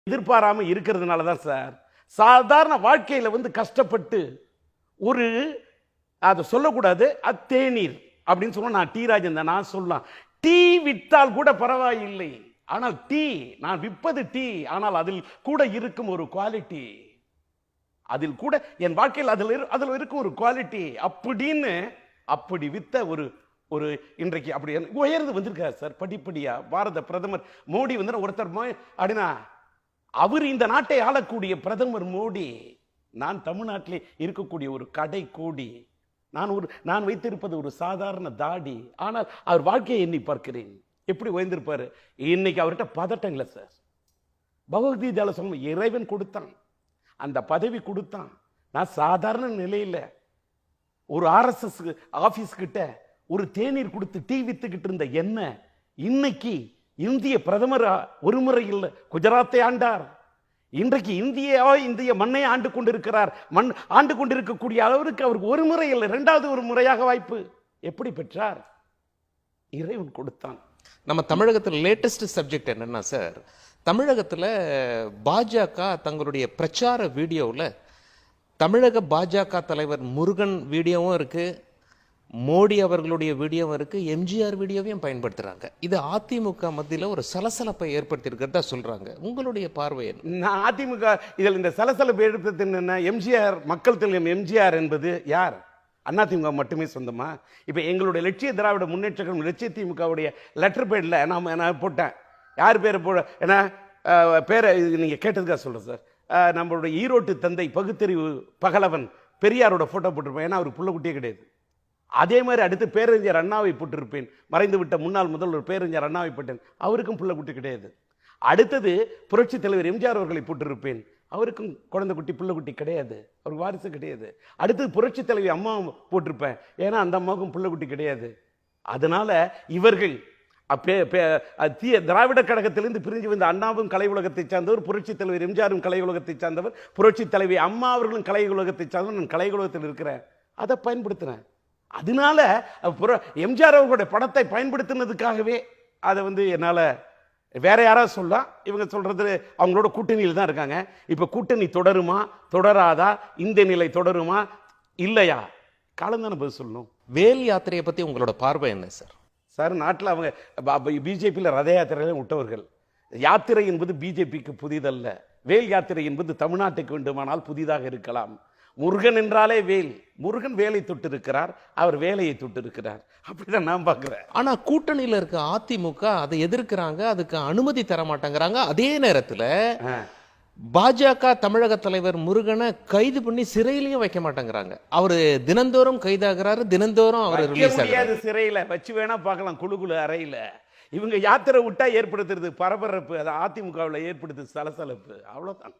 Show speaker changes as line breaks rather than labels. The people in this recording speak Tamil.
எதிர்பாராம இருக்கிறதுனால தான் சார். சாதாரண வாழ்க்கையில வந்து கஷ்டப்பட்டு ஒரு அதை சொல்லக்கூடாது, தேநீர் அப்படின்னு சொன்னா நான் டி ராஜன் தான் நான் சொல்லலாம். டீ வித்தால் கூட பரவாயில்லை, ஆனால் டீ நான் விற்பது டீ, ஆனால் அதில் கூட இருக்கும் ஒரு குவாலிட்டி, அதில் கூட என் வாழ்க்கையில் அதில் இருக்கும் ஒரு குவாலிட்டி அப்படின்னு அப்படி வித்த ஒரு இன்றைக்கு அப்படி உயர்ந்து வந்திருக்காரு சார் படிப்படியா. பாரத பிரதமர் மோடி வந்து ஒருத்தர் அப்படின்னா அவர் இந்த நாட்டை ஆளக்கூடிய பிரதமர் மோடி. நான் தமிழ்நாட்டிலே இருக்கக்கூடிய ஒரு கடை கோடி. நான் வைத்திருப்பது ஒரு சாதாரண தாடி, ஆனால் அவர் வாழ்க்கையை எண்ணி பார்க்கிறேன் எப்படி உயர்ந்திருப்பாரு. இன்னைக்கு அவர்கிட்ட பதட்டம் இல்லை சார். பகவத்கீதால சொல்ல இறைவன் கொடுத்தான், அந்த பதவி கொடுத்தான். நான் சாதாரண நிலையில் ஒரு RSS ஆபீஸ் கிட்ட ஒரு தேநீர் கொடுத்து டீ வித்துக்கிட்டு இருந்த என்ன இன்னைக்கு இந்திய பிரதமர் ஒரு முறை இல்லை குஜராத்தை ஆண்டார். இன்றைக்கு இந்திய மண்ணை ஆண்டு கொண்டிருக்கிறார். ஆண்டு கொண்டிருக்கக்கூடிய அளவிற்கு அவருக்கு ஒரு முறை இல்லை, இரண்டாவது ஒரு முறையாக வாய்ப்பு எப்படி பெற்றார்? இறைவன் கொடுத்தான்.
நம்ம தமிழகத்தில் லேட்டஸ்ட் சப்ஜெக்ட் என்னன்னா சார், தமிழகத்தில் பாஜக தங்களுடைய பிரச்சார வீடியோவில் தமிழக பாஜக தலைவர் முருகன் வீடியோவும் இருக்கு, மோடி அவர்களுடைய வீடியோவும் இருக்கு, எம்ஜிஆர் வீடியோவையும் பயன்படுத்துறாங்க. இது அதிமுக மத்தியில் ஒரு சலசலப்பை ஏற்படுத்தியிருக்கிறதா சொல்றாங்க. உங்களுடைய பார்வை என்ன?
அதிமுக இதில் இந்த சலசலப்பை ஏற்படுத்தி என்ன? எம்ஜிஆர் மக்கள் தலைவர் எம்ஜிஆர் என்பது யார்? அதிமுக மட்டுமே சொந்தமா? இப்ப எங்களுடைய லட்சிய திராவிட முன்னேற்ற கழகம் லட்சிய திமுகவுடைய லெட்டர் பேட்ல நான் போட்டேன். யார் பேரை ஏன்னா பேரை நீங்க கேட்டதுக்காக சொல்றேன் சார். நம்மளுடைய ஈரோட்டு தந்தை பகுத்தறிவு பகலவன் பெரியாரோட போட்டோ போட்டிருப்பேன். ஏன்னா அவருக்கு புள்ள குட்டியே கிடையாது. அதே மாதிரி அடுத்து பேரறிஞர் அண்ணாவை போட்டிருப்பேன். மறைந்து விட்ட முன்னாள் முதல்வர் பேரறிஞர் அண்ணாவை போட்டேன், அவருக்கும் புள்ள குட்டி கிடையாது. அடுத்தது புரட்சி தலைவர் எம்ஜிஆர் அவர்களை போட்டிருப்பேன், அவருக்கும் குழந்தை குட்டி புள்ள குட்டி கிடையாது, அவருக்கு வாரிசு கிடையாது. அடுத்தது புரட்சி தலைவி அம்மா போட்டிருப்பேன், ஏன்னா அந்த அம்மாவுக்கும் புள்ள குட்டி கிடையாது. அதனால இவர்கள் திராவிட கழகத்திலிருந்து பிரிஞ்சு வந்த அண்ணாவும் கலை உலகத்தை சார்ந்தவர், புரட்சி தலைவர் எம்ஜிஆரும் கலை உலகத்தை சார்ந்தவர், புரட்சி தலைவி அம்மா அவர்களும் கலை உலகத்தை சார்ந்தவர். நான் கலை உலகத்தில் இருக்கிறேன், அதை பயன்படுத்தினேன். அதனால எம்ஜிஆர் அவர்களுடைய படத்தை பயன்படுத்தினதுக்காகவே அதை வந்து என்னால வேற யாராவது சொல்லலாம். இவங்க சொல்றது அவங்களோட கூட்டணியில் தான் இருக்காங்க. இப்ப கூட்டணி தொடருமா தொடராதா, இந்த நிலை தொடருமா இல்லையா, காலம் தானே பதில் சொல்லணும்.
வேல் யாத்திரையை பத்தி உங்களோட பார்வை என்ன சார்?
சார், நாட்டில் அவங்க பிஜேபியில் ரத யாத்திரையில விட்டவர்கள். யாத்திரை என்பது பிஜேபிக்கு புதிதல்ல. வேல் யாத்திரை என்பது தமிழ்நாட்டுக்கு வேண்டுமானால் புதிதாக இருக்கலாம். முருகன் என்றாலே வேல், முருகன் வேலை தொட்டு இருக்கிறார், அவர் வேலையை தொட்டு இருக்கிறார், அப்படிதான் நான் பார்க்கிறேன்.
ஆனா கூட்டணியில இருக்க அதிமுக அதை எதிர்க்கிறாங்க, அதுக்கு அனுமதி தர மாட்டேங்கிறாங்க. அதே நேரத்தில் பாஜக தமிழக தலைவர் முருகனை கைது பண்ணி சிறையிலையும் வைக்க மாட்டேங்கிறாங்க. அவரு தினந்தோறும் கைதாகிறாரு, தினந்தோறும் அவர் ரிலீஸ் ஆகிறாரு.
சிறையில வச்சு வேணா பார்க்கலாம், குழு அறையில. இவங்க யாத்திரை விட்டா ஏற்படுத்துறது பரபரப்பு, அது அதிமுகவில் ஏற்படுத்து சலசலப்பு, அவ்வளவுதான்.